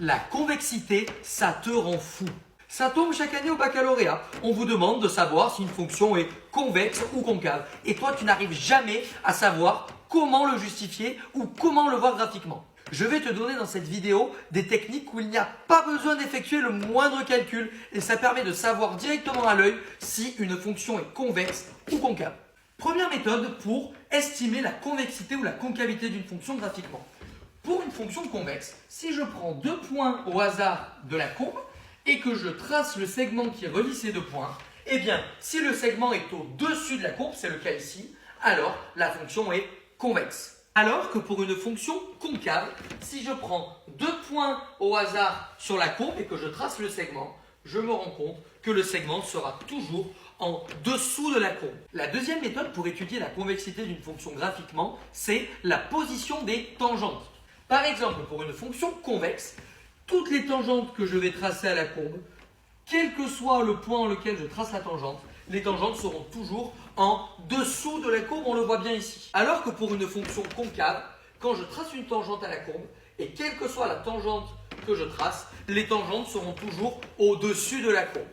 La convexité, ça te rend fou. Ça tombe chaque année au baccalauréat. On vous demande de savoir si une fonction est convexe ou concave. Et toi, tu n'arrives jamais à savoir comment le justifier ou comment le voir graphiquement. Je vais te donner dans cette vidéo des techniques où il n'y a pas besoin d'effectuer le moindre calcul et ça permet de savoir directement à l'œil si une fonction est convexe ou concave. Première méthode pour estimer la convexité ou la concavité d'une fonction graphiquement. Pour une fonction convexe, si je prends deux points au hasard de la courbe et que je trace le segment qui relie ces deux points, eh bien, si le segment est au-dessus de la courbe, c'est le cas ici, alors la fonction est convexe. Alors que pour une fonction concave, si je prends deux points au hasard sur la courbe et que je trace le segment, je me rends compte que le segment sera toujours en dessous de la courbe. La deuxième méthode pour étudier la convexité d'une fonction graphiquement, c'est la position des tangentes. Par exemple, pour une fonction convexe, toutes les tangentes que je vais tracer à la courbe, quel que soit le point en lequel je trace la tangente, les tangentes seront toujours en dessous de la courbe, on le voit bien ici. Alors que pour une fonction concave, quand je trace une tangente à la courbe, et quelle que soit la tangente que je trace, les tangentes seront toujours au-dessus de la courbe.